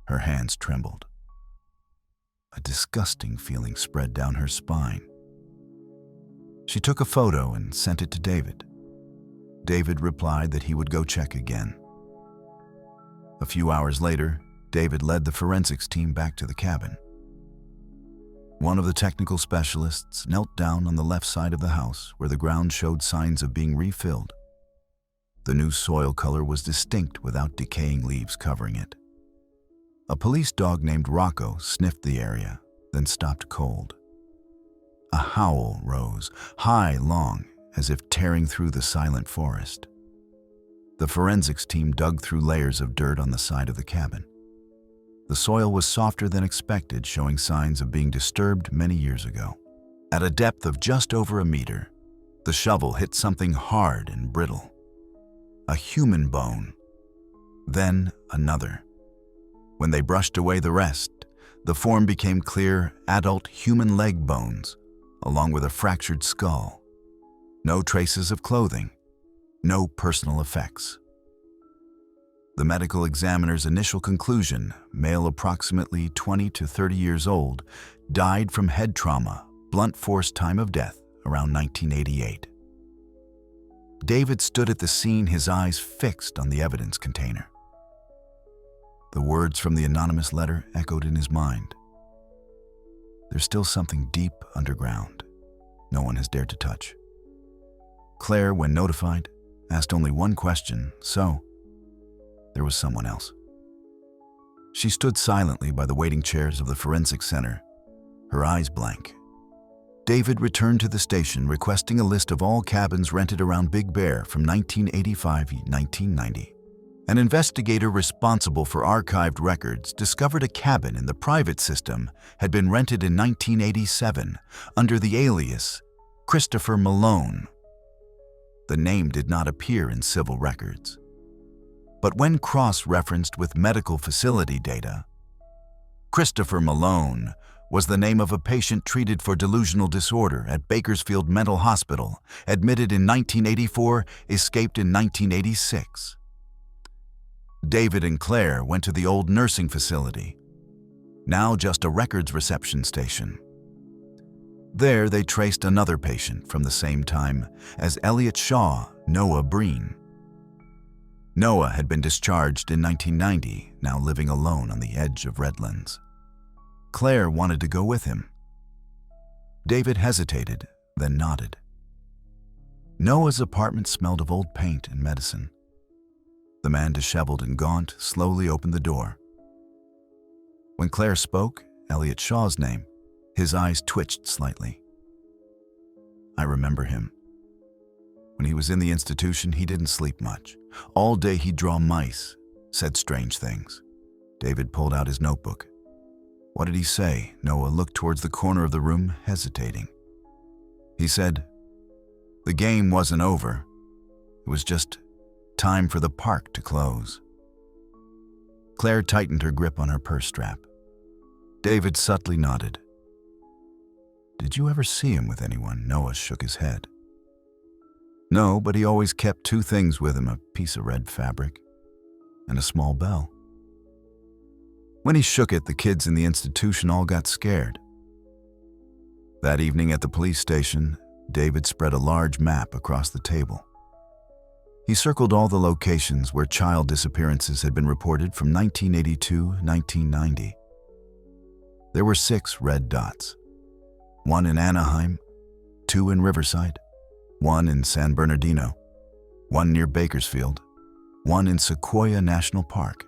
Her hands trembled. A disgusting feeling spread down her spine. She took a photo and sent it to David. David replied that he would go check again. A few hours later, David led the forensics team back to the cabin. One of the technical specialists knelt down on the left side of the house where the ground showed signs of being refilled. The new soil color was distinct without decaying leaves covering it. A police dog named Rocco sniffed the area, then stopped cold. A howl rose, high, long, as if tearing through the silent forest. The forensics team dug through layers of dirt on the side of the cabin. The soil was softer than expected, showing signs of being disturbed many years ago. At a depth of just over a meter, the shovel hit something hard and brittle. A human bone. Then another. When they brushed away the rest, the form became clear adult human leg bones, along with a fractured skull. No traces of clothing, no personal effects. The medical examiner's initial conclusion, male approximately 20 to 30 years old, died from head trauma, blunt force time of death, around 1988. David stood at the scene, his eyes fixed on the evidence container. The words from the anonymous letter echoed in his mind. There's still something deep underground no one has dared to touch. Claire, when notified, asked only one question, so there was someone else. She stood silently by the waiting chairs of the forensic center, her eyes blank. David returned to the station requesting a list of all cabins rented around Big Bear from 1985 to 1990. An investigator responsible for archived records discovered a cabin in the private system had been rented in 1987 under the alias Christopher Malone. The name did not appear in civil records. But when cross-referenced with medical facility data, Christopher Malone was the name of a patient treated for delusional disorder at Bakersfield Mental Hospital, admitted in 1984, escaped in 1986. David and Claire went to the old nursing facility, now just a records reception station. There they traced another patient from the same time as Elliot Shaw, Noah Breen. Noah had been discharged in 1990, now living alone on the edge of Redlands. Claire wanted to go with him. David hesitated, then nodded. Noah's apartment smelled of old paint and medicine. The man, disheveled and gaunt, slowly opened the door. When Claire spoke Elliot Shaw's name, his eyes twitched slightly. I remember him. When he was in the institution, he didn't sleep much. All day he'd draw mice, said strange things. David pulled out his notebook. What did he say? Noah looked towards the corner of the room, hesitating. He said, the game wasn't over. It was just time for the park to close. Claire tightened her grip on her purse strap. David subtly nodded. Did you ever see him with anyone? Noah shook his head. No, but he always kept two things with him, a piece of red fabric and a small bell. When he shook it, the kids in the institution all got scared. That evening at the police station, David spread a large map across the table. He circled all the locations where child disappearances had been reported from 1982 to 1990. There were 6 red dots. 1 in Anaheim, 2 in Riverside, 1 in San Bernardino, 1 near Bakersfield, 1 in Sequoia National Park.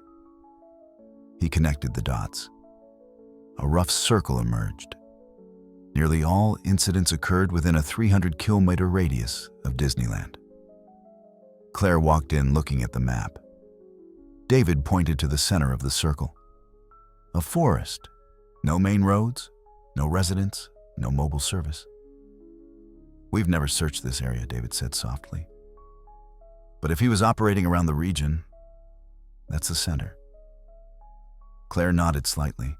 He connected the dots. A rough circle emerged. Nearly all incidents occurred within a 300-kilometer radius of Disneyland. Claire walked in looking at the map. David pointed to the center of the circle. A forest. No main roads, no residents, no mobile service. "We've never searched this area," David said softly. "But if he was operating around the region, that's the center." Claire nodded slightly.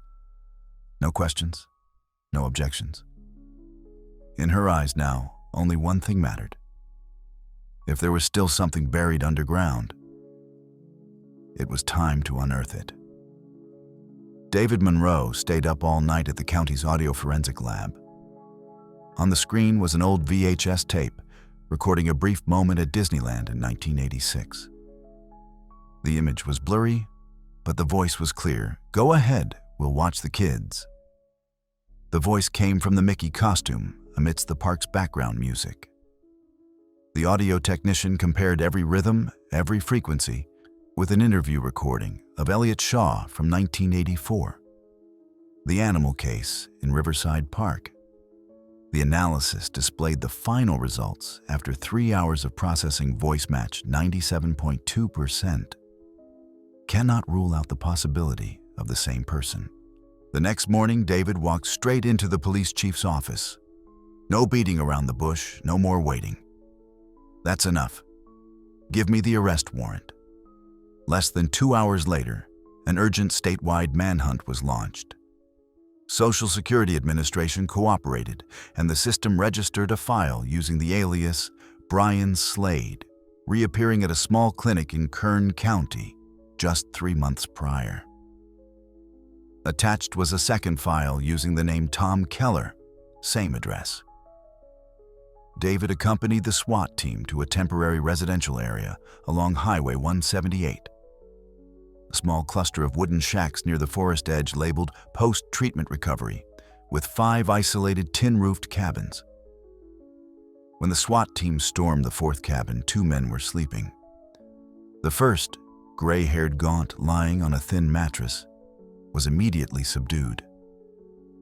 No questions, no objections. In her eyes now, only one thing mattered. If there was still something buried underground, it was time to unearth it. David Monroe stayed up all night at the county's audio forensic lab. On the screen was an old VHS tape recording a brief moment at Disneyland in 1986. The image was blurry, but the voice was clear. "Go ahead, we'll watch the kids." The voice came from the Mickey costume amidst the park's background music. The audio technician compared every rhythm, every frequency, with an interview recording of Elliot Shaw from 1984. The animal case in Riverside Park. The analysis displayed the final results after 3 hours of processing. Voice match 97.2%. Cannot rule out the possibility of the same person. The next morning, David walked straight into the police chief's office. No beating around the bush, no more waiting. "That's enough. Give me the arrest warrant." Less than 2 hours later, an urgent statewide manhunt was launched. Social Security Administration cooperated, and the system registered a file using the alias Brian Slade, reappearing at a small clinic in Kern County just 3 months prior. Attached was a second file using the name Tom Keller, same address. David accompanied the SWAT team to a temporary residential area along Highway 178. A small cluster of wooden shacks near the forest edge labeled Post-Treatment Recovery, with 5 isolated tin-roofed cabins. When the SWAT team stormed the 4th cabin, 2 men were sleeping. The first, gray-haired gaunt, lying on a thin mattress, was immediately subdued.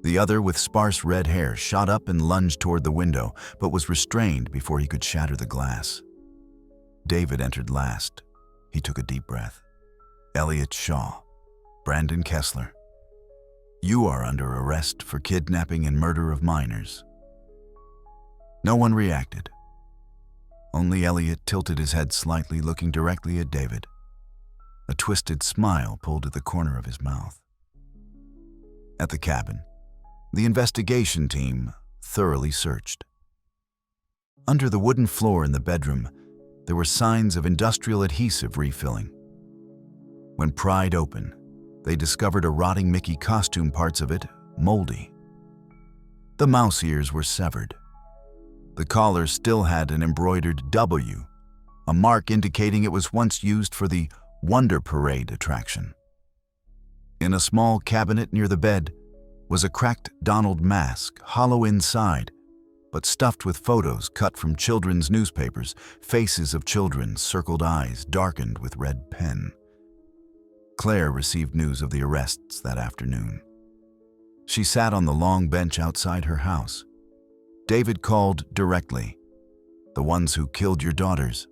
The other, with sparse red hair, shot up and lunged toward the window, but was restrained before he could shatter the glass. David entered last. He took a deep breath. "Elliot Shaw, Brandon Kessler, you are under arrest for kidnapping and murder of minors." No one reacted. Only Elliot tilted his head slightly, looking directly at David. A twisted smile pulled at the corner of his mouth. At the cabin, the investigation team thoroughly searched. Under the wooden floor in the bedroom, there were signs of industrial adhesive refilling. When pried open, they discovered a rotting Mickey costume, parts of it moldy. The mouse ears were severed. The collar still had an embroidered W, a mark indicating it was once used for the Wonder Parade attraction. In a small cabinet near the bed was a cracked Donald mask, hollow inside, but stuffed with photos cut from children's newspapers, faces of children, circled eyes darkened with red pen. Claire received news of the arrests that afternoon. She sat on the long bench outside her house. David called directly. "The ones who killed your daughters."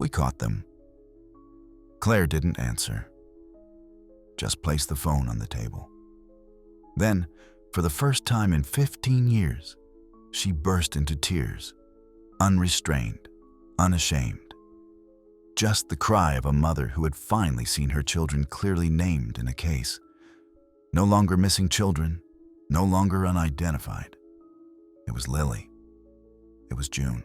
"We caught them." Claire didn't answer, just placed the phone on the table. Then, for the first time in 15 years, she burst into tears, unrestrained, unashamed. Just the cry of a mother who had finally seen her children clearly named in a case. No longer missing children, no longer unidentified. It was Lily. It was June.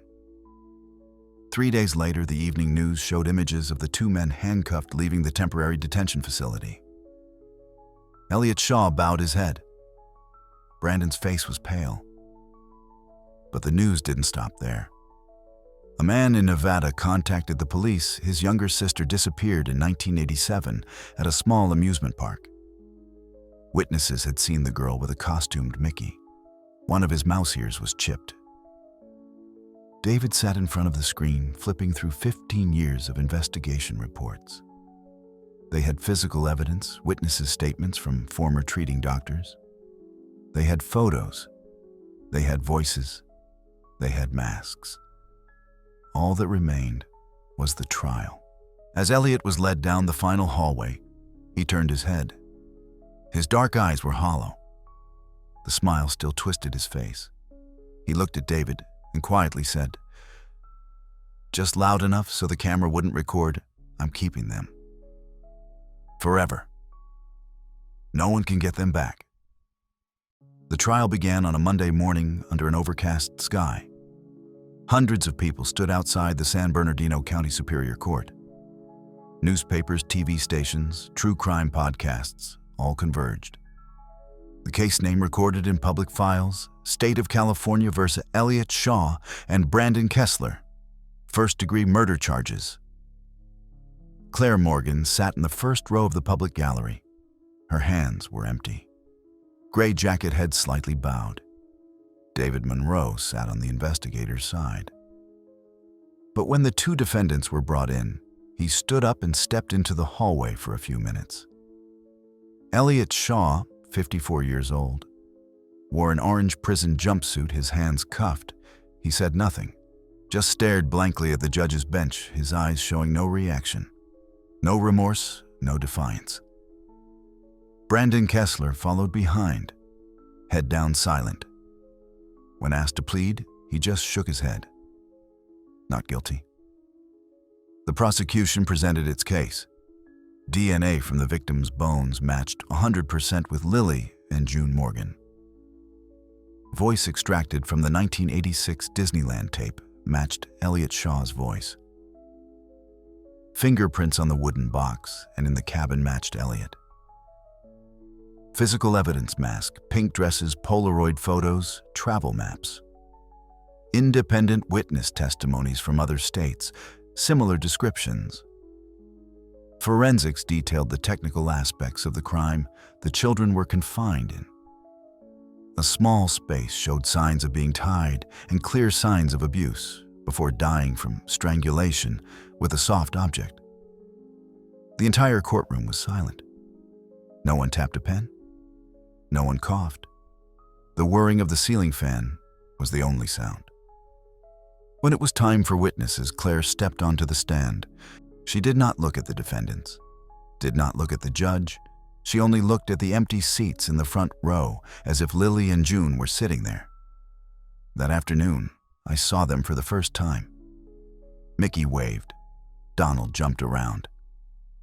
3 days later, the evening news showed images of the 2 men handcuffed leaving the temporary detention facility. Elliot Shaw bowed his head. Brandon's face was pale. But the news didn't stop there. A man in Nevada contacted the police. His younger sister disappeared in 1987 at a small amusement park. Witnesses had seen the girl with a costumed Mickey. One of his mouse ears was chipped. David sat in front of the screen, flipping through 15 years of investigation reports. They had physical evidence, witnesses' statements from former treating doctors. They had photos. They had voices. They had masks. All that remained was the trial. As Elliot was led down the final hallway, he turned his head. His dark eyes were hollow. The smile still twisted his face. He looked at David and quietly said, "Just loud enough so the camera wouldn't record. I'm keeping them. Forever. No one can get them back." The trial began on a Monday morning under an overcast sky. Hundreds of people stood outside the San Bernardino County Superior Court. Newspapers, TV stations, true crime podcasts, all converged. The case name recorded in public files, State of California versus Elliot Shaw and Brandon Kessler, first-degree murder charges. Claire Morgan sat in the first row of the public gallery. Her hands were empty. Gray jacket head slightly bowed. David Monroe sat on the investigator's side. But when the two defendants were brought in, he stood up and stepped into the hallway for a few minutes. Elliot Shaw, 54 years old, wore an orange prison jumpsuit, his hands cuffed. He said nothing, just stared blankly at the judge's bench, his eyes showing no reaction. No remorse, no defiance. Brandon Kessler followed behind, head down, silent. When asked to plead, he just shook his head. Not guilty. The prosecution presented its case. DNA from the victim's bones matched 100% with Lily and June Morgan. Voice extracted from the 1986 Disneyland tape matched Elliot Shaw's voice. Fingerprints on the wooden box and in the cabin matched Elliot. Physical evidence mask, pink dresses, Polaroid photos, travel maps. Independent witness testimonies from other states, similar descriptions. Forensics detailed the technical aspects of the crime the children were confined in. A small space showed signs of being tied and clear signs of abuse before dying from strangulation with a soft object. The entire courtroom was silent. No one tapped a pen. No one coughed. The whirring of the ceiling fan was the only sound. When it was time for witnesses, Claire stepped onto the stand. She did not look at the defendants, did not look at the judge. She only looked at the empty seats in the front row as if Lily and June were sitting there. That afternoon, I saw them for the first time. Mickey waved. Donald jumped around.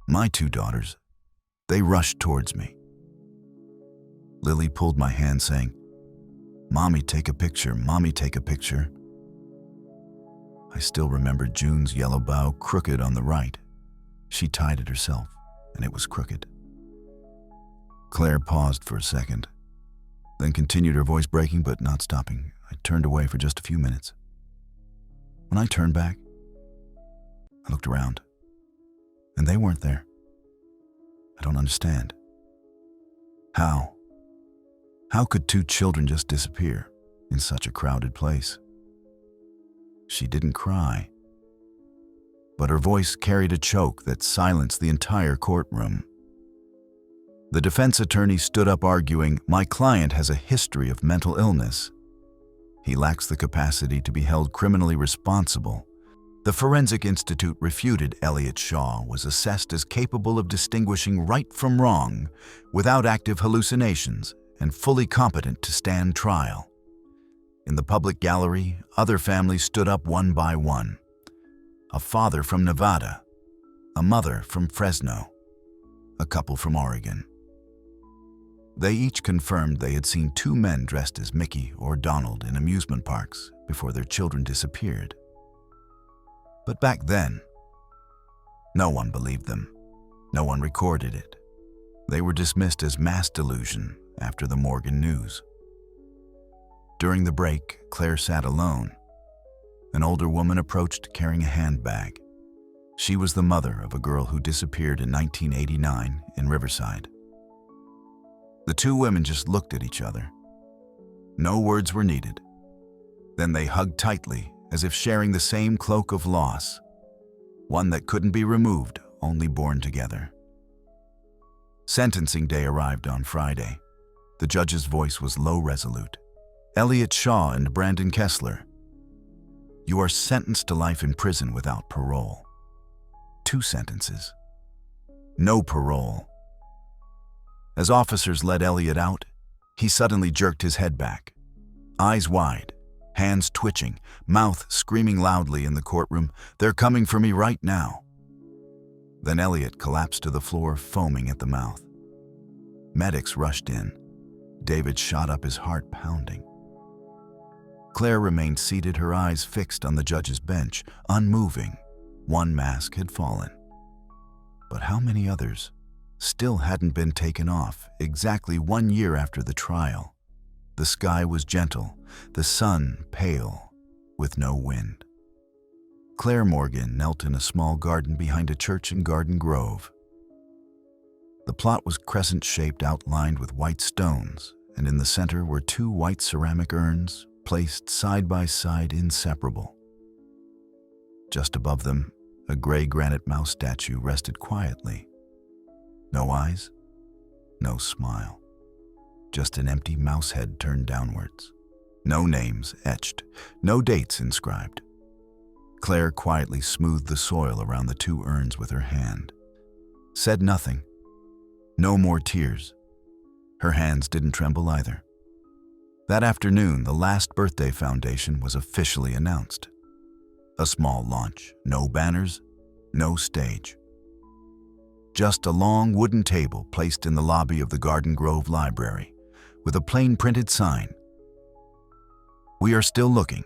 My two daughters, they rushed towards me. Lily pulled my hand saying, "Mommy, take a picture, Mommy, take a picture." I still remember June's yellow bow crooked on the right. She tied it herself, and it was crooked. Claire paused for a second, then continued, her voice breaking but not stopping. I turned away for just a few minutes. When I turned back, I looked around, and they weren't there. I don't understand. How could two children just disappear in such a crowded place? She didn't cry, but her voice carried a choke that silenced the entire courtroom. The defense attorney stood up arguing, "My client has a history of mental illness. He lacks the capacity to be held criminally responsible." The Forensic Institute refuted Elliot Shaw was assessed as capable of distinguishing right from wrong without active hallucinations and fully competent to stand trial. In the public gallery, other families stood up one by one. A father from Nevada, a mother from Fresno, a couple from Oregon. They each confirmed they had seen two men dressed as Mickey or Donald in amusement parks before their children disappeared. But back then, no one believed them. No one recorded it. They were dismissed as mass delusion after the Morgan news. During the break, Claire sat alone. An older woman approached carrying a handbag. She was the mother of a girl who disappeared in 1989 in Riverside. The two women just looked at each other. No words were needed. Then they hugged tightly, as if sharing the same cloak of loss, one that couldn't be removed, only borne together. Sentencing day arrived on Friday. The judge's voice was low resolute. Elliot Shaw and Brandon Kessler. You are sentenced to life in prison without parole. 2 sentences. No parole. As officers led Elliot out, he suddenly jerked his head back. Eyes wide, hands twitching, mouth screaming loudly in the courtroom, "They're coming for me right now." Then Elliot collapsed to the floor, foaming at the mouth. Medics rushed in. David shot up, his heart pounding. Claire remained seated, her eyes fixed on the judge's bench, unmoving. One mask had fallen. But how many others still hadn't been taken off? Exactly 1 year after the trial, the sky was gentle, the sun pale, with no wind. Claire Morgan knelt in a small garden behind a church in Garden Grove. The plot was crescent-shaped, outlined with white stones, and in the center were 2 white ceramic urns, placed side by side, inseparable. Just above them, a gray granite mouse statue rested quietly. No eyes, no smile. Just an empty mouse head turned downwards. No names etched, no dates inscribed. Claire quietly smoothed the soil around the 2 urns with her hand. Said nothing. No more tears. Her hands didn't tremble either. That afternoon, the Last Birthday Foundation was officially announced. A small launch, no banners, no stage. Just a long wooden table placed in the lobby of the Garden Grove Library, with a plain printed sign. We are still looking.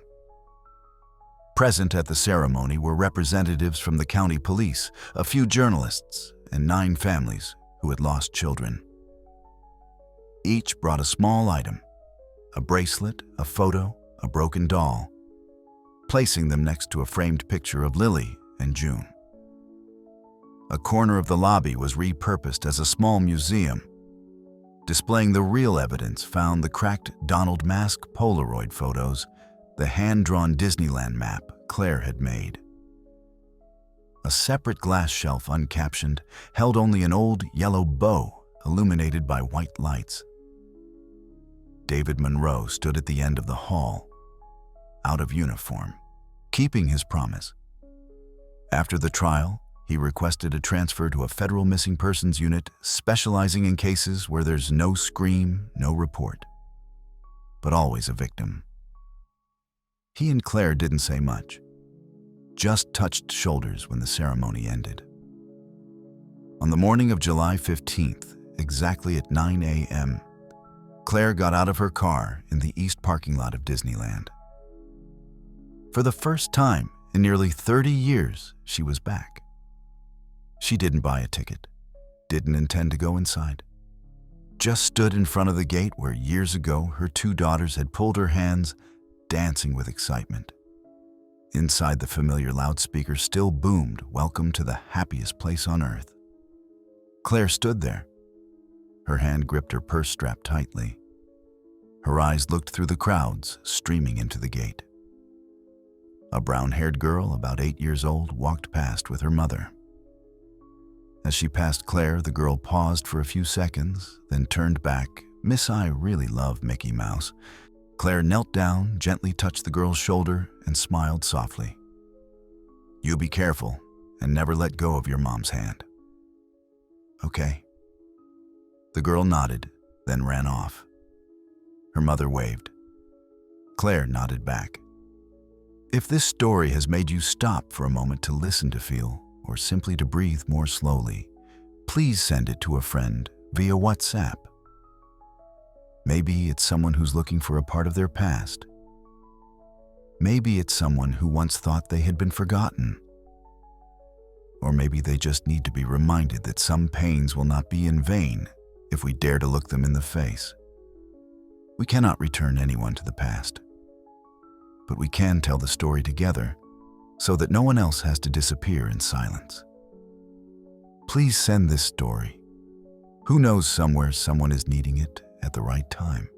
Present at the ceremony were representatives from the county police, a few journalists, and 9 families who had lost children. Each brought a small item, a bracelet, a photo, a broken doll, placing them next to a framed picture of Lily and June. A corner of the lobby was repurposed as a small museum, displaying the real evidence found: the cracked Donald Mask Polaroid photos, the hand-drawn Disneyland map Claire had made. A separate glass shelf, uncaptioned, held only an old yellow bow illuminated by white lights. David Monroe stood at the end of the hall, out of uniform, keeping his promise. After the trial, he requested a transfer to a federal missing persons unit specializing in cases where there's no scream, no report, but always a victim. He and Claire didn't say much, just touched shoulders when the ceremony ended. On the morning of July 15th, exactly at 9 a.m., Claire got out of her car in the east parking lot of Disneyland. For the first time in nearly 30 years, she was back. She didn't buy a ticket, didn't intend to go inside. Just stood in front of the gate where years ago her 2 daughters had pulled her hands, dancing with excitement. Inside, the familiar loudspeaker still boomed, "Welcome to the happiest place on earth." Claire stood there. Her hand gripped her purse strap tightly. Her eyes looked through the crowds streaming into the gate. A brown-haired girl, about 8 years old, walked past with her mother. As she passed Claire, the girl paused for a few seconds, then turned back. "Miss, I really love Mickey Mouse." Claire knelt down, gently touched the girl's shoulder, and smiled softly. "You be careful, and never let go of your mom's hand." "Okay." The girl nodded, then ran off. Her mother waved. Claire nodded back. If this story has made you stop for a moment to listen, to feel, or simply to breathe more slowly, please send it to a friend via WhatsApp. Maybe it's someone who's looking for a part of their past. Maybe it's someone who once thought they had been forgotten. Or maybe they just need to be reminded that some pains will not be in vain if we dare to look them in the face. We cannot return anyone to the past, but we can tell the story together so that no one else has to disappear in silence. Please send this story. Who knows, somewhere someone is needing it at the right time.